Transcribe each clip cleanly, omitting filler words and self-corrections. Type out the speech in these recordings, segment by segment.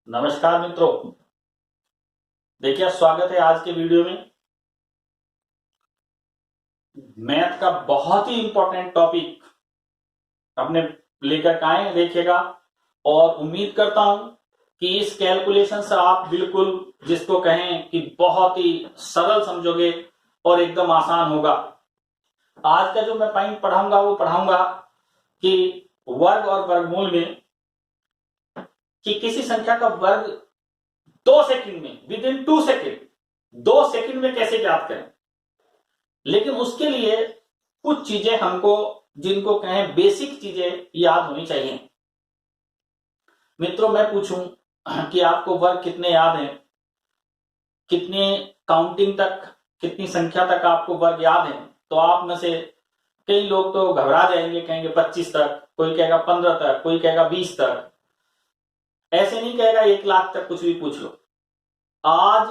नमस्कार मित्रों। देखिए, स्वागत है आज के वीडियो में। मैथ का बहुत ही इंपॉर्टेंट टॉपिक अपने लेकर आए देखिएगा, और उम्मीद करता हूं कि इस कैलकुलेशन से आप बिल्कुल जिसको कहें कि बहुत ही सरल समझोगे और एकदम आसान होगा। आज का जो मैं पॉइंट पढ़ाऊंगा वो पढ़ाऊंगा कि वर्ग और वर्गमूल में कि किसी संख्या का वर्ग 2 सेकंड में, विद इन 2 सेकंड, 2 सेकंड में कैसे ज्ञात करें। लेकिन उसके लिए कुछ चीजें हमको, जिनको कहें बेसिक चीजें, याद होनी चाहिए। मित्रों, मैं पूछूं कि आपको वर्ग कितने याद हैं, कितने काउंटिंग तक, कितनी संख्या तक आपको वर्ग याद है, तो आप में से कई लोग तो घबरा जाएंगे, कहेंगे 25 तक, कोई कहेगा 15 तक, कोई कहेगा 20 तक। ऐसे नहीं कहेगा 1 लाख तक, कुछ भी पूछ लो। आज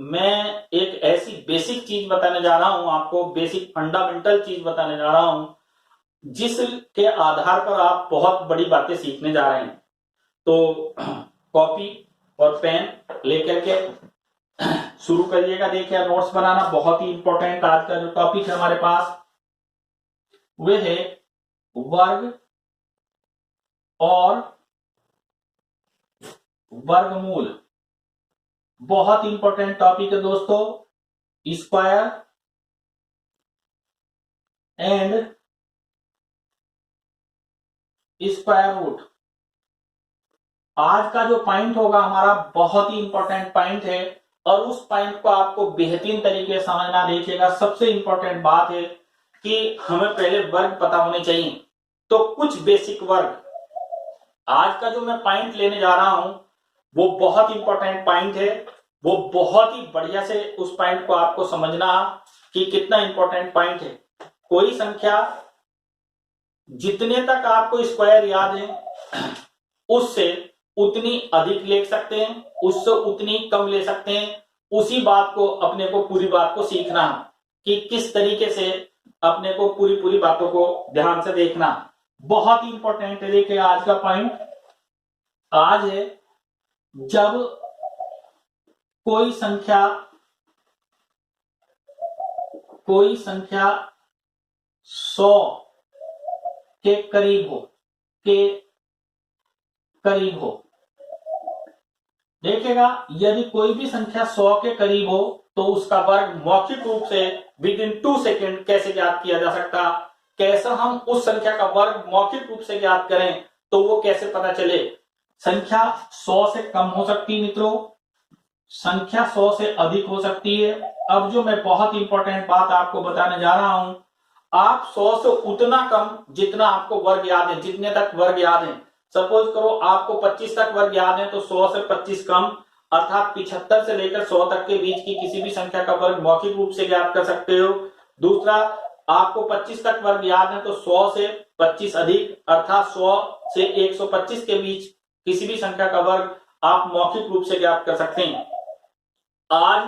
मैं एक ऐसी बेसिक चीज बताने जा रहा हूं आपको, बेसिक फंडामेंटल चीज बताने जा रहा हूं जिसके आधार पर आप बहुत बड़ी बातें सीखने जा रहे हैं। तो कॉपी और पेन लेकर के शुरू करिएगा। देखिए, नोट्स बनाना बहुत ही इंपॉर्टेंट। आज का जो टॉपिक है हमारे पास वह है वर्ग और वर्गमूल। बहुत इंपॉर्टेंट टॉपिक है दोस्तों। Square and square root. आज का जो पॉइंट होगा हमारा बहुत ही इंपॉर्टेंट पॉइंट है, और उस पॉइंट को आपको बेहतरीन तरीके से समझना। देखिएगा, सबसे इंपॉर्टेंट बात है कि हमें पहले वर्ग पता होने चाहिए। तो कुछ बेसिक वर्ग, आज का जो मैं पॉइंट लेने जा रहा हूं वो बहुत इंपॉर्टेंट पॉइंट है। वो बहुत ही बढ़िया से उस पॉइंट को आपको समझना कि कितना इंपॉर्टेंट पॉइंट है। कोई संख्या जितने तक आपको स्क्वायर याद है उससे उतनी अधिक ले सकते हैं, उससे उतनी कम ले सकते हैं। उसी बात को, अपने को पूरी बात को सीखना कि किस तरीके से अपने को पूरी बातों को ध्यान से देखना। बहुत ही इंपॉर्टेंट है। देखिए, आज का पॉइंट आज है, जब कोई संख्या 100 के करीब हो, देखिएगा, यदि कोई भी संख्या 100 के करीब हो तो उसका वर्ग मौखिक रूप से विद इन 2 सेकेंड कैसे ज्ञात किया जा सकता। कैसे हम उस संख्या का वर्ग मौखिक रूप से ज्ञात करें, तो वो कैसे पता चले। संख्या 100 से कम हो सकती है मित्रों, संख्या 100 से अधिक हो सकती है। अब जो मैं बहुत इंपॉर्टेंट बात आपको बताने जा रहा हूं, आप 100 से उतना कम जितना आपको वर्ग याद है, जितने तक वर्ग याद है। सपोज करो आपको 25 तक वर्ग याद है, तो 100 से 25 कम, अर्थात 75 से लेकर 100 तक के बीच की किसी भी संख्या का वर्ग मौखिक रूप से ज्ञात कर सकते हो। दूसरा, आपको 25 तक वर्ग याद है तो 100 से 25 अधिक, अर्थात 100 से 125 के बीच किसी भी संख्या का वर्ग आप मौखिक रूप से ज्ञात कर सकते हैं। आज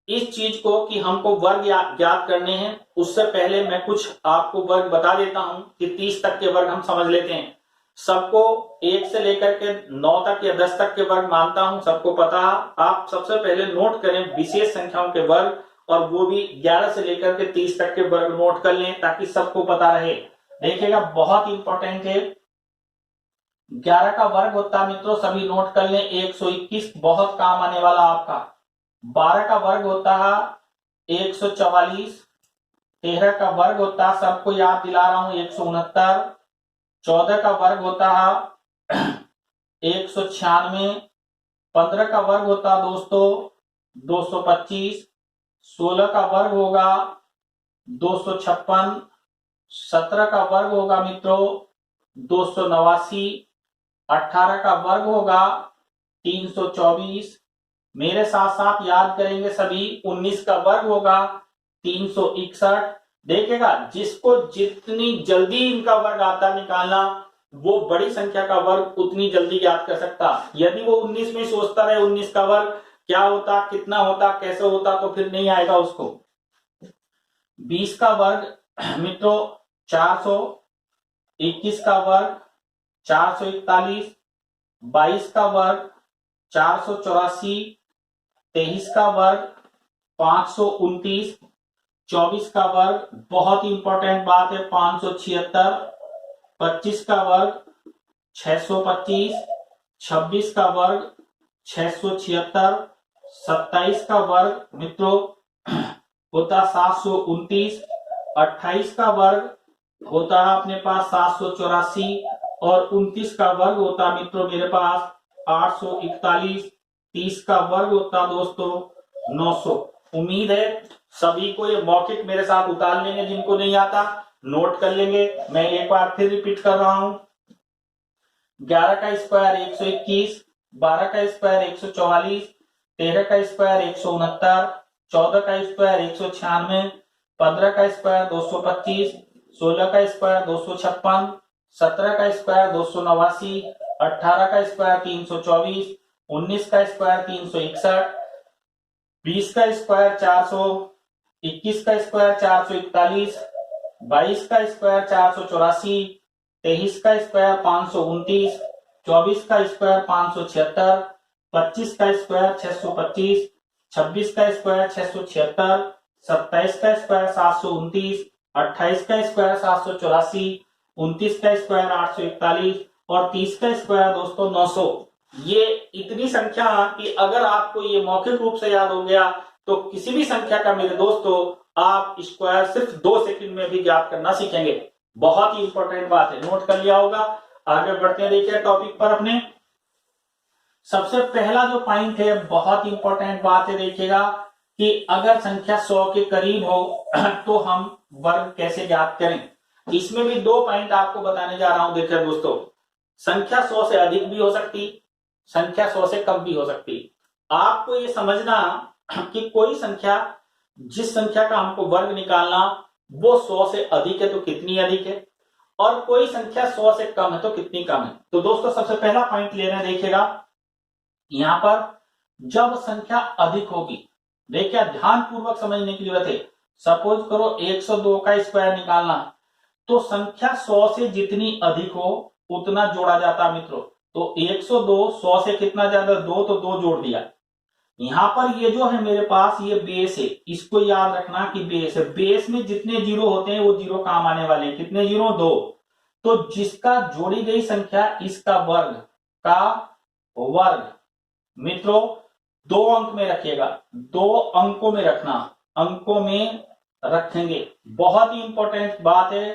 इस चीज को कि हमको वर्ग ज्ञात करने हैं, उससे पहले मैं कुछ आपको वर्ग बता देता हूं कि 30 तक के वर्ग हम समझ लेते हैं। सबको 1 से लेकर के 9 तक या 10 तक के वर्ग मानता हूं, सबको पता। आप सबसे पहले नोट करें विशेष संख्याओं के वर्ग, और वो भी 11 से लेकर के 30 तक के वर्ग नोट कर लें ताकि सबको पता रहे। देखिएगा, बहुत इंपॉर्टेंट है। 11 का वर्ग होता है मित्रों, सभी नोट कर लें, 121, बहुत काम आने वाला आपका। 12 का वर्ग होता है 144, 13 का वर्ग होता है, सबको याद दिला रहा हूं, 169, 14 का वर्ग होता है 196, 15 का वर्ग होता है दोस्तों 225, 16 का वर्ग होगा 256, 17 का वर्ग होगा मित्रों 289, 18 का वर्ग होगा 324, मेरे साथ साथ याद करेंगे सभी, 19 का वर्ग होगा 361। देखिएगा, जिसको जितनी जल्दी इनका वर्ग आता निकालना, वो बड़ी संख्या का वर्ग उतनी जल्दी याद कर सकता। यदि वो 19 में सोचता रहे 19 का वर्ग क्या होता, कितना होता, कैसे होता, तो फिर नहीं आएगा उसको। 20 का वर्ग मित्रों 400, 21 का वर्ग 441, 22 का वर्ग 484, 23 का वर्ग 529, 24 का वर्ग बहुत ही इंपॉर्टेंट बात है 576, 25 का वर्ग 625, 26 का वर्ग 676, 27 का वर्ग मित्रों होता 729, 28 का वर्ग होता है अपने पास 784 और 29 का वर्ग होता मित्रों मेरे पास 841, 30 का वर्ग होता दोस्तों 900। उम्मीद है सभी को ये मौखिक मेरे साथ उतार लेंगे, जिनको नहीं आता नोट कर लेंगे। मैं एक बार फिर रिपीट कर रहा हूं, 11 का स्क्वायर 121, 12 का स्क्वायर 144, 13 का स्क्वायर 169, 14 का स्क्वायर 196, 15 का स्क्वायर 225, 16 का स्क्वायर 256, 17 का स्क्वायर 289, 18 का स्क्वायर 324, 19 का स्क्वायर 361, 20 का स्क्वायर 400, 21 का स्क्वायर 441, 22 का स्क्वायर 484, 23 का स्क्वायर 529, 24 का स्क्वायर 576, 25 का स्क्वायर 625, 26 का स्क्वायर 676, 27 का स्क्वायर 729, 28 का स्क्वायर 784, 29 का स्क्वायर 841 और 30 का स्क्वायर दोस्तों 900। ये इतनी संख्या कि अगर आपको ये मौखिक रूप से याद हो गया तो किसी भी संख्या का मेरे दोस्तों आप स्क्वायर सिर्फ 2 सेकंड में भी ज्ञात करना सीखेंगे। बहुत ही इंपॉर्टेंट बात है, नोट कर लिया होगा। आगे बढ़ते हैं, देखिए टॉपिक पर अपने। सबसे पहला जो पॉइंट है बहुत इंपॉर्टेंट बात है, देखिएगा कि अगर संख्या 100 के करीब हो तो हम वर्ग कैसे ज्ञात करें। इसमें भी 2 पॉइंट आपको बताने जा रहा हूं। देखिए दोस्तों, संख्या 100 से अधिक भी हो सकती, संख्या 100 से कम भी हो सकती। आपको ये समझना कि कोई संख्या, जिस संख्या का हमको वर्ग निकालना वो 100 से अधिक है तो कितनी अधिक है, और कोई संख्या 100 से कम है तो कितनी कम है। तो दोस्तों सबसे पहला पॉइंट ले रहे हैं, देखिएगा यहां पर जब संख्या अधिक होगी, देखिए ध्यान पूर्वक समझने की जरूरत है। सपोज करो 102 का स्क्वायर निकालना है तो संख्या 100 से जितनी अधिक हो उतना जोड़ा जाता मित्रों। तो 102 100 से कितना ज्यादा, 2 तो 2 जोड़ दिया। यहां पर ये जो है मेरे पास ये बेस है, इसको याद रखना कि बेस है। बेस में जितने जीरो होते हैं वो जीरो काम आने वाले हैं। कितने जीरो, 2। तो जिसका जोड़ी गई संख्या इसका वर्ग का वर्ग मित्रों 2 अंक में रखिएगा, 2 अंकों में रखना, अंकों में रखेंगे। बहुत ही इंपॉर्टेंट बात है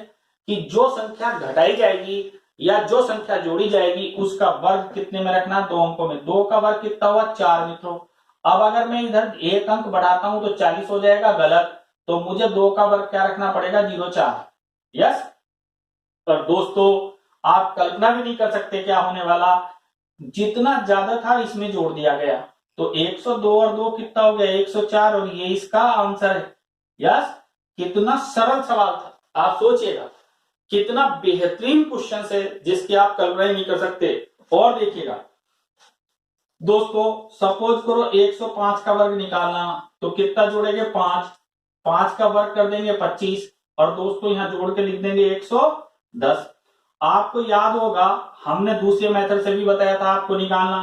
कि जो संख्या घटाई जाएगी या जो संख्या जोड़ी जाएगी उसका वर्ग कितने में रखना, 2 अंकों में। 2 का वर्ग कितना हुआ, 4 मित्रों। अब अगर मैं इधर 1 अंक बढ़ाता हूं तो 40 हो जाएगा, गलत। तो मुझे 2 का वर्ग क्या रखना पड़ेगा, 0,4। यस। पर दोस्तों आप कल्पना भी नहीं कर सकते क्या होने वाला, जितना ज्यादा था इसमें जोड़ दिया गया। तो 102 और 2 कितना हो गया, 104, और ये इसका आंसर है। यस, कितना सरल सवाल था, आप सोचिएगा कितना बेहतरीन क्वेश्चन है जिसकी आप कल्पना ही नहीं कर सकते। और देखिएगा दोस्तों, सपोज करो 105 का वर्ग निकालना तो कितना जोड़ेंगे, 5। 5 का वर्ग कर देंगे 25 और दोस्तों यहां जोड़ के लिख देंगे 110। आपको याद होगा हमने दूसरे मेथड से भी बताया था आपको निकालना।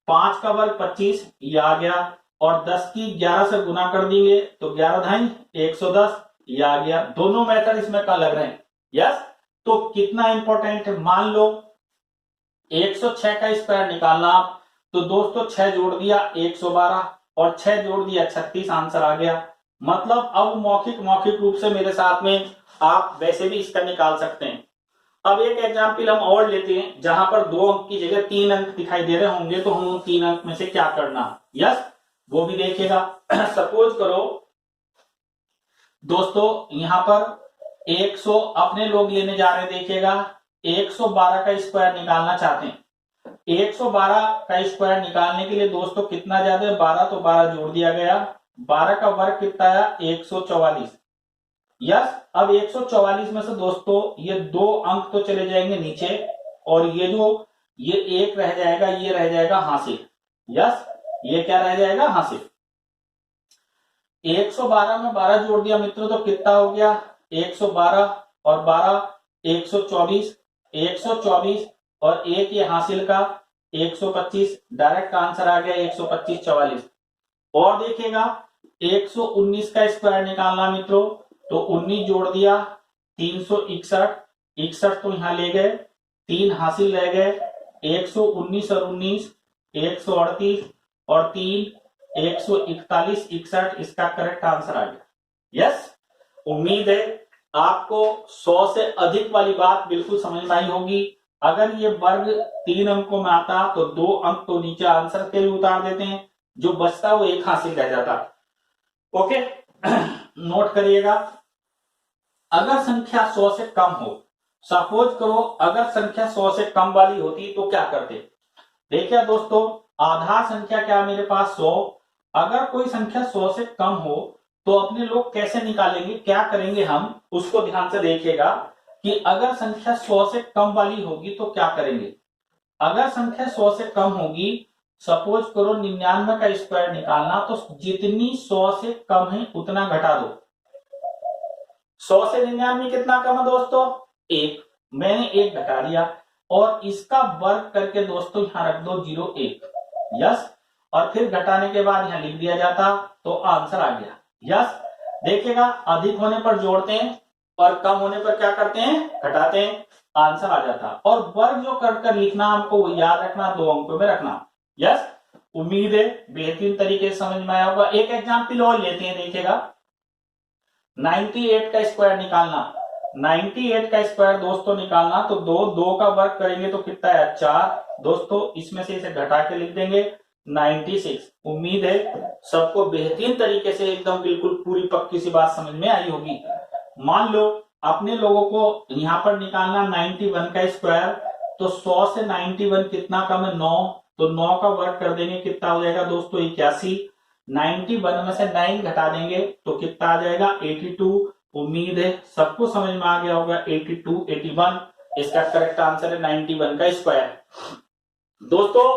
5 का वर्ग 25 ये आ गया, और 10 की 11 से गुना कर देंगे तो 11 ढाई 110 ये आ गया। दोनों मेथड इसमें का लग रहे हैं। यस। तो कितना इंपॉर्टेंट है, मान लो 106 का स्क्वायर निकालना आप, तो दोस्तों 6 जोड़ दिया 112 और 6 जोड़ दिया 36, आंसर आ गया। मतलब अब मौखिक रूप से मेरे साथ में आप वैसे भी इसका निकाल सकते हैं। अब एक एग्जाम्पल हम और लेते हैं जहां पर 2 अंक की जगह 3 अंक दिखाई दे रहे होंगे, तो हम उन 3 अंक में से क्या करना, यस वो भी देखिएगा। सपोज करो दोस्तों यहां पर 100 अपने लोग लेने जा रहे हैं, देखिएगा 112 का स्क्वायर निकालना चाहते हैं। 112 का स्क्वायर निकालने के लिए दोस्तों कितना ज्यादा है, 12, तो 12 जोड़ दिया गया। 12 का वर्ग कितना आया, 144। यस। अब 144 में से दोस्तों ये 2 अंक तो चले जाएंगे नीचे, और ये 1 रह जाएगा, ये रह जाएगा हासिल। यस, ये क्या रह जाएगा, हासिल। 112 में 12 जोड़ दिया मित्रों तो कितना हो गया, 112 और 12 124, 124 और 1 ये हासिल का 125, डायरेक्ट आंसर आ गया 125 44। और देखिएगा 119 का स्क्वायर निकालना मित्रों, तो 19 जोड़ दिया 361, 61 तो यहां ले गए, 3 हासिल रह गए, 119 और 19 138 और 3 141, 61 इसका करेक्ट आंसर आ गया। यस, उम्मीद है आपको 100 से अधिक वाली बात बिल्कुल समझ में आई होगी। अगर ये वर्ग 3 अंकों में आता तो 2 अंक तो नीचे आंसर के लिए उतार देते हैं, जो बचता वो 1 हासिल रह जाता। ओके नोट करिएगा, अगर संख्या 100 से कम हो, सपोज करो अगर संख्या 100 से कम वाली होती तो क्या करते। देखिए दोस्तों, आधार संख्या क्या मेरे पास 100, अगर कोई संख्या 100 से कम हो तो अपने लोग कैसे निकालेंगे, क्या करेंगे हम, उसको ध्यान से देखिएगा कि अगर संख्या 100 से कम वाली होगी तो क्या करेंगे। अगर संख्या 100 से कम होगी, सपोज करो 99 का स्क्वायर निकालना, तो जितनी 100 से कम है उतना घटा दो। 100 से 99 कितना कम है दोस्तों, 1, मैंने 1 घटा दिया और इसका वर्ग करके दोस्तों यहां रख दो 01। यस, और फिर घटाने के बाद यहां लिख दिया जाता तो आंसर आ गया। यस, देखिएगा अधिक होने पर जोड़ते हैं और कम होने पर क्या करते हैं, घटाते हैं, आंसर आ जाता। और वर्ग जो कर लिखना हमको वो याद रखना, 2 अंकों में रखना। यस, उम्मीद है बेहतरीन तरीके से समझ में आया होगा। एक एग्जाम्पल और लेते हैं, देखिएगा 98 का स्क्वायर निकालना, 98 का स्क्वायर दोस्तों निकालना, तो 2 का वर्ग करेंगे तो कितना है 4 दोस्तों, इसमें से इसे घटा के लिख देंगे 96। उम्मीद है सबको बेहतरीन तरीके से एकदम बिल्कुल पूरी पक्की सी बात समझ में आई होगी। मान लो अपने लोगों को यहां पर निकालना 91 का स्क्वायर, तो 100 से 91 कितना कम है 9, तो 9 का वर्ग कर देंगे कितना हो जाएगा दोस्तों 81, 91 में से 9 घटा देंगे तो कितना आ जाएगा 82। उम्मीद है सबको समझ में आ गया होगा 82 81 इसका करेक्ट आंसर है 91 का स्क्वायर। दोस्तों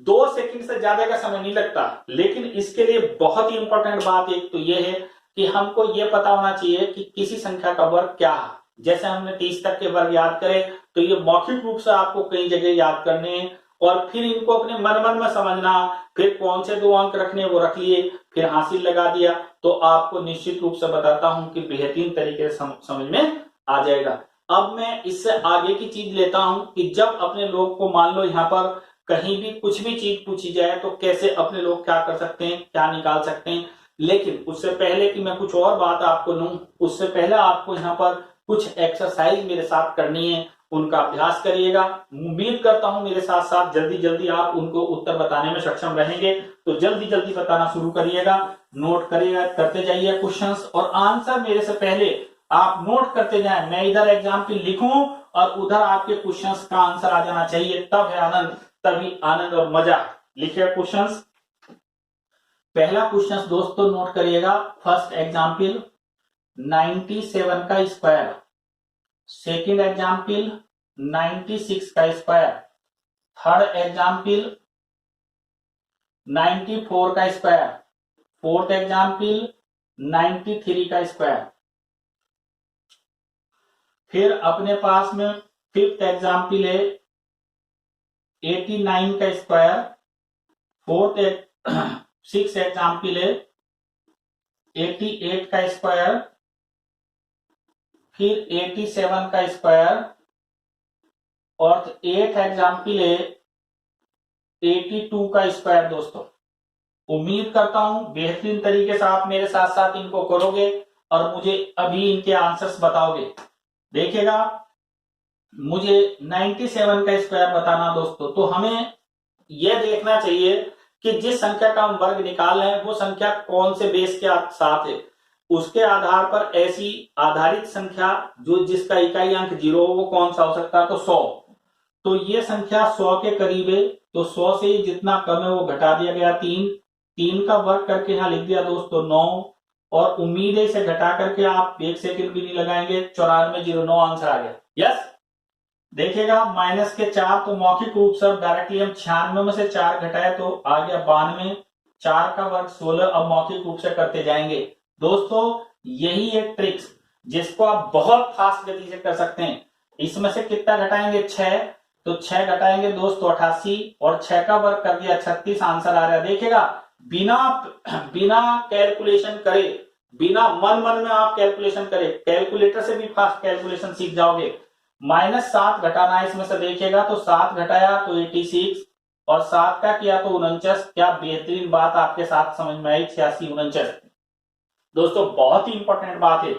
2 सेकंड से ज्यादा का समय नहीं लगता, लेकिन इसके लिए बहुत ही इंपॉर्टेंट बात एक तो यह है कि हमको यह पता होना चाहिए कि किसी संख्या का वर्ग क्या है। जैसे हमने 30 तक के वर्ग याद करे तो ये मौखिक रूप से आपको कई जगह याद करने हैं और फिर इनको अपने मन में समझना, फिर कौन से 2 अंक रखने वो रख लिए, फिर हासिल लगा दिया, तो आपको निश्चित रूप से बताता हूं कि बेहतरीन तरीके से समझ में आ जाएगा। अब मैं इससे आगे की चीज लेता हूं कि जब अपने लोग को मान लो यहाँ पर कहीं भी कुछ भी चीज पूछी जाए तो कैसे अपने लोग क्या कर सकते हैं, क्या निकाल सकते हैं। लेकिन उससे पहले कि मैं कुछ और बात आपको लूं, उससे पहले आपको यहाँ पर कुछ एक्सरसाइज मेरे साथ करनी है, उनका अभ्यास करिएगा। उम्मीद करता हूं मेरे साथ साथ जल्दी जल्दी आप उनको उत्तर बताने में सक्षम रहेंगे, तो जल्दी जल्दी बताना शुरू करिएगा, नोट करिएगा, करते जाइए क्वेश्चंस और आंसर मेरे से पहले आप नोट करते जाएं। मैं इधर एग्जाम्पल लिखूं और उधर आपके क्वेश्चंस का आंसर आ जाना चाहिए, तब है आनंद, तभी आनंद और मजा। लिखिए क्वेश्चंस। पहला क्वेश्चन दोस्तों नोट करिएगा, फर्स्ट एग्जाम्पल 97 का स्क्वायर, सेकेंड एग्जाम्पल 96 का स्क्वायर, थर्ड एग्जाम्पल 94 का स्क्वायर, फोर्थ एग्जाम्पल 93 का स्क्वायर। फिर अपने पास में फिफ्थ एग्जाम्पल है 89 का स्क्वायर, सिक्स एग्जाम्पल है 88 का स्क्वायर, फिर 87 का स्क्वायर और 8th एग्जाम्पल है 82 का स्क्वायर। दोस्तों उम्मीद करता हूं बेहतरीन तरीके से आप मेरे साथ साथ इनको करोगे और मुझे अभी इनके आंसर्स बताओगे। देखिएगा मुझे 97 का स्क्वायर बताना दोस्तों, तो हमें यह देखना चाहिए कि जिस संख्या का हम वर्ग निकाल रहे हैं वो संख्या कौन से बेस के साथ है, उसके आधार पर ऐसी आधारित संख्या जो जिसका इकाई अंक 0 हो वो कौन सा हो सकता है, तो 100। तो ये संख्या 100 के करीब है, तो 100 से जितना कम है वो घटा दिया गया 3 का वर्ग करके यहां लिख दिया दोस्तों 9, और उम्मीद है इसे घटा करके आप 1 सेकंड भी नहीं लगाएंगे, 9409 आंसर आ गया। यस, देखिएगा माइनस के 4 तो मौखिक रूप से डायरेक्टली हम 96 में से 4 घटाए तो आ गया 92, 4 का वर्ग 16। अब मौखिक रूप से करते जाएंगे दोस्तों, यही एक ट्रिक्स जिसको आप बहुत फास्ट गति से कर सकते हैं। इसमें से कितना घटाएंगे 6, तो 6 घटाएंगे दोस्त तो 88 और 6 का वर्ग कर दिया 36, आंसर आ रहा है। देखिएगा बिना बिना कैलकुलेशन करे, बिना मन मन में आप कैलकुलेशन करें, कैलकुलेटर से भी फास्ट कैलकुलेशन सीख जाओगे। -7 घटाना है इसमें से, देखिएगा तो 7 घटाया तो 86 और 7 का किया तो 49। क्या बेहतरीन बात आपके साथ समझ में आई, 86 49। दोस्तों बहुत ही इंपॉर्टेंट बात है,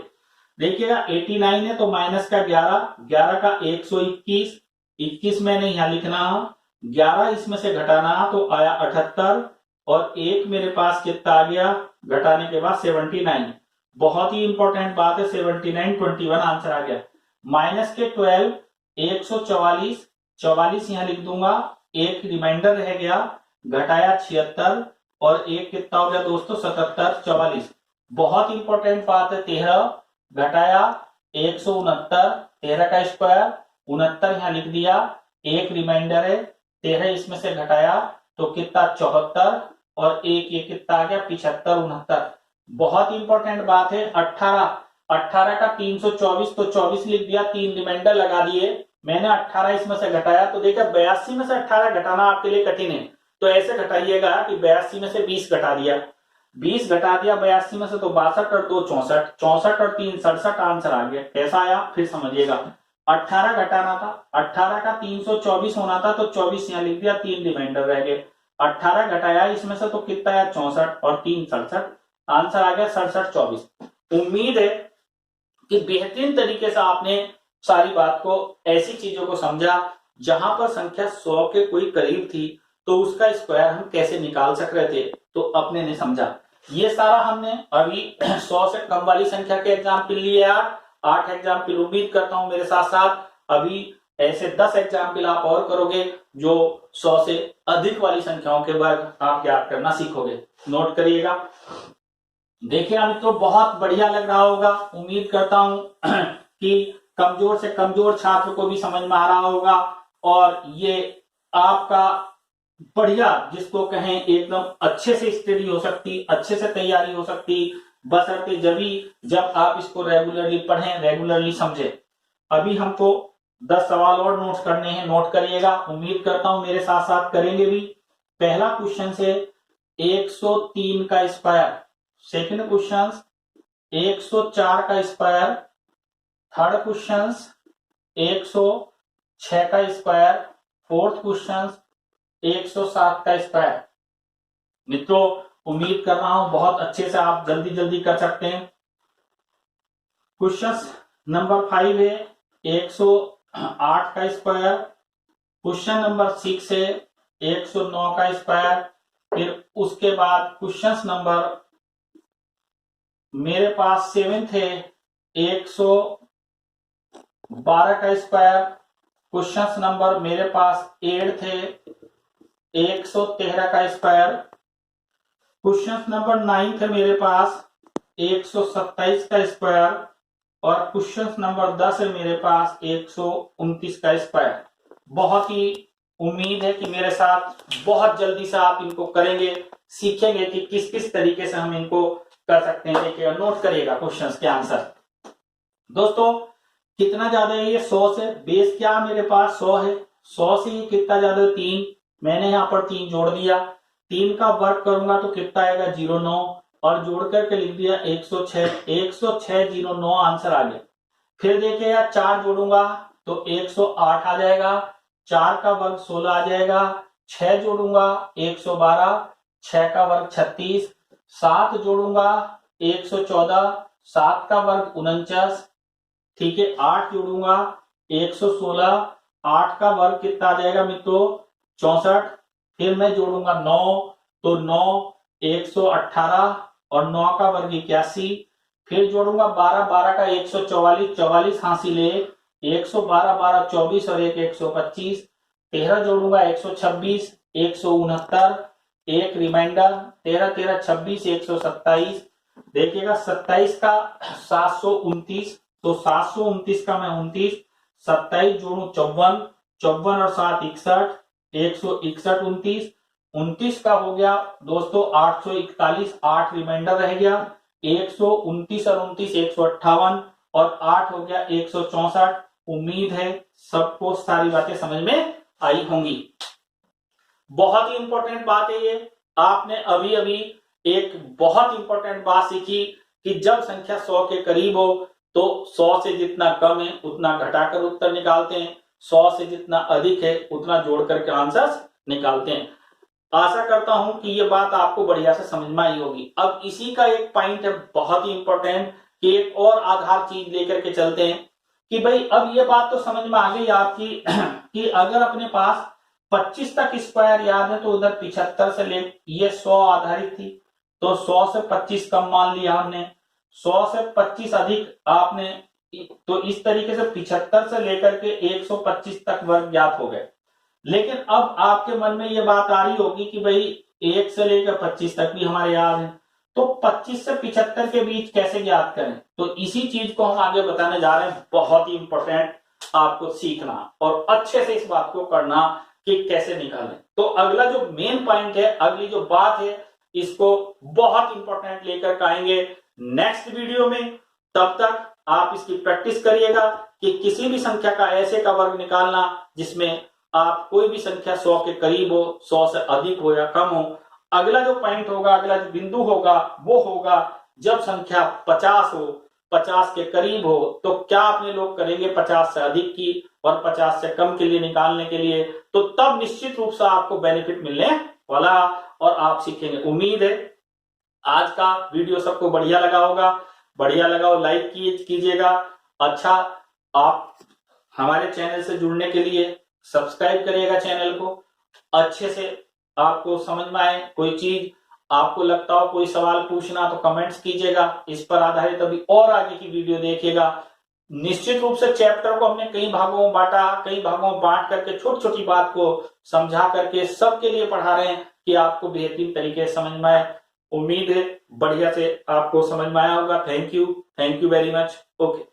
देखिएगा 89 है तो माइनस का 11, 11 का 121, 21 मैंने यहां लिखना, 11 इसमें से घटाना तो आया 78 और एक मेरे पास कितना आ गया घटाने के बाद 79। बहुत ही इंपॉर्टेंट बात है, 79 21 आंसर आ गया। माइनस के 12 144, 44 यहां लिख दूंगा, एक रिमाइंडर रह गया, घटाया 76 और एक कितना हो गया दोस्तों 77 44। बहुत इंपॉर्टेंट बात है, 13 घटाया 169, 13 का स्क्वायर 69 यहां लिख दिया, एक रिमाइंडर है 13 इसमें से घटाया तो कितना 74 और एक ये कितना आ गया 75 69। बहुत इंपॉर्टेंट बात है, 18 18 का 324 तो 24 लिख दिया, 3 रिमाइंडर लगा दिए, मैंने 18 इसमें से घटाया तो देखा 82 में से 18 घटाना आपके लिए कठिन है, तो ऐसे घटाइएगा कि 82 में से 20 घटा दिया, 20 घटा दिया 82 में से तो 62 और 2 64, 64 और 3 67 आंसर आ गया। कैसा आया फिर समझिएगा, 18 घटाना था, 18 का 324 होना था तो 24 यहां लिख दिया, 3 रिमाइंडर रह गए, 18 घटाया इसमें से तो कितना आया 64 और 3 67, आंसर आ गया 67 24। उम्मीद है कि बेहतरीन तरीके से आपने सारी बात को, ऐसी चीजों को समझा जहां पर संख्या 100 के कोई करीब थी तो उसका स्क्वायर हम कैसे निकाल सक रहे थे, तो अपने ने समझा। ये सारा हमने अभी 100 से कम वाली संख्या के एग्जाम्पल लिए, 8 एग्जाम्पल। उम्मीद करता हूं मेरे साथ साथ अभी ऐसे 10 एग्जाम्पल आप और करोगे जो 100 से अधिक वाली संख्याओं के वर्ग आप याद करना सीखोगे। नोट करिएगा। देखिए मित्रों बहुत बढ़िया लग रहा होगा, उम्मीद करता हूं कि कमजोर से कमजोर छात्र को भी समझ में आ रहा होगा और ये आपका बढ़िया जिसको कहें एकदम अच्छे से स्टडी हो सकती, अच्छे से तैयारी हो सकती, बशर्ते जब आप इसको रेगुलरली पढ़ें, रेगुलरली समझें। अभी हमको 10 सवाल और नोट करने हैं, नोट करिएगा। उम्मीद करता हूं मेरे साथ साथ करेंगे भी। पहला क्वेश्चन से 103 का स्क्वायर, सेकंड क्वेश्चन 104 का स्क्वायर, थर्ड क्वेश्चन 106 का स्क्वायर, फोर्थ क्वेश्चन 107 का स्क्वायर। मित्रों उम्मीद कर रहा हूं बहुत अच्छे से आप जल्दी जल्दी कर सकते हैं। क्वेश्चन नंबर 5 है 108 का स्क्वायर, क्वेश्चन नंबर 6 है 109 का स्क्वायर, फिर उसके बाद क्वेश्चन नंबर मेरे पास 7th है 112 का स्क्वायर, क्वेश्चन नंबर मेरे पास 8th है 113 का स्क्वायर, क्वेश्चन नंबर 9th है मेरे पास 127 का स्क्वायर और क्वेश्चन नंबर 10 है मेरे पास 129 का स्क्वायर। बहुत ही उम्मीद है कि मेरे साथ बहुत जल्दी से आप इनको करेंगे, सीखेंगे कि किस किस तरीके से हम इनको कर सकते हैं। देखिएगा नोट करिएगा क्वेश्चंस के आंसर। दोस्तों कितना ज्यादा है ये 100 से, बेस क्या मेरे पास 100 है, 100 से ये कितना ज्यादा 3, मैंने यहाँ पर 3 जोड़ दिया, 3 का वर्ग करूंगा तो कितना आएगा 09 और जोड़ करके लिख दिया 106, 10609 आंसर आ गया। फिर देखिएगा 4 जोड़ूंगा तो 108 आ जाएगा, 4 का वर्ग 16 आ जाएगा, 6 जोड़ूंगा 112, 6 का वर्ग 36, 7 जोड़ूंगा 114, 7 का वर्ग 49, ठीक है, 8 जोड़ूंगा 116, 8 का वर्ग कितना आ जाएगा मित्रों 64, फिर मैं जोड़ूंगा 9 तो 9 118 और 9 का वर्ग 81, फिर जोड़ूंगा 12, 12 का 144, 44 हासिल है 112, 12 24 और 1 125, 13 जोड़ूंगा 126, 169, एक रिमाइंडर 13 13 26 127, देखिएगा 27 का 729 तो 729 का मैं 29, 27 जोड़ू 54, 54 और 7 61, 161 29, 29 का हो गया दोस्तों 841, 8 रिमाइंडर रह गया 129 और 29 158 और 8 हो गया 164, उम्मीद है सबको सारी बातें समझ में आई होंगी। बहुत ही इंपॉर्टेंट बात है ये, आपने अभी अभी एक बहुत इंपॉर्टेंट बात सीखी कि जब संख्या 100 के करीब हो तो 100 से जितना कम है उतना घटाकर उत्तर निकालते हैं, 100 से जितना अधिक है उतना जोड़ करके आंसर्स निकालते हैं। आशा करता हूं कि ये बात आपको बढ़िया से समझ में आई होगी। अब इसी का एक पॉइंट है बहुत ही इंपॉर्टेंट कि एक और आधार चीज लेकर के चलते हैं कि भाई अब ये बात तो समझ में आ गई आपकी कि अगर अपने पास 25 तक स्क्वायर याद है तो उधर 75 से ले ये 100 आधारित थी, तो 100 से 25 कम मान लिया हमने, 100 से 25 अधिक आपने, तो इस तरीके से 75 से लेकर के 125 तक वर्ग ज्ञात हो गए। लेकिन अब आपके मन में ये बात आ रही होगी कि भाई 1 से लेकर 25 तक भी हमारे याद है, तो 25 से 75 के बीच कैसे ज्ञात करें, तो इसी चीज को हम आगे बताने जा रहे हैं। बहुत ही इंपॉर्टेंट आपको सीखना और अच्छे से इस बात को करना कि कैसे निकालें। तो अगला जो मेन पॉइंट है, अगली जो बात है, इसको बहुत इंपॉर्टेंट लेकर आएंगे नेक्स्ट वीडियो में। तब तक आप इसकी प्रैक्टिस करिएगा कि किसी भी संख्या का ऐसे का वर्ग निकालना जिसमें आप कोई भी संख्या 100 के करीब हो, 100 से अधिक हो या कम हो। अगला जो पॉइंट होगा, अगला जो बिंदु होगा वो होगा जब संख्या 50 हो, 50 के करीब हो, तो क्या अपने लोग करेंगे 50 से अधिक की और 50 से कम के लिए निकालने के लिए, तो तब निश्चित रूप से आपको बेनिफिट मिलने वाला और आप सीखेंगे। उम्मीद है आज का वीडियो सबको बढ़िया लगा होगा। बढ़िया लगा हो लाइक कीजिएगा। अच्छा, आप हमारे चैनल से जुड़ने के लिए सब्सक्राइब करिएगा चैनल को। अच्छे से आपको समझ में आए कोई चीज, आपको लगता हो कोई सवाल पूछना तो कमेंट्स कीजिएगा, इस पर आधारित अभी और आगे की वीडियो देखिएगा। निश्चित रूप से चैप्टर को हमने कई भागों में बांटा, कई भागों में बांट करके छोटी छोटी बात को समझा करके सबके लिए पढ़ा रहे हैं कि आपको बेहतरीन तरीके से समझ में आए। उम्मीद है बढ़िया से आपको समझ में आया होगा। Thank you very much. Okay.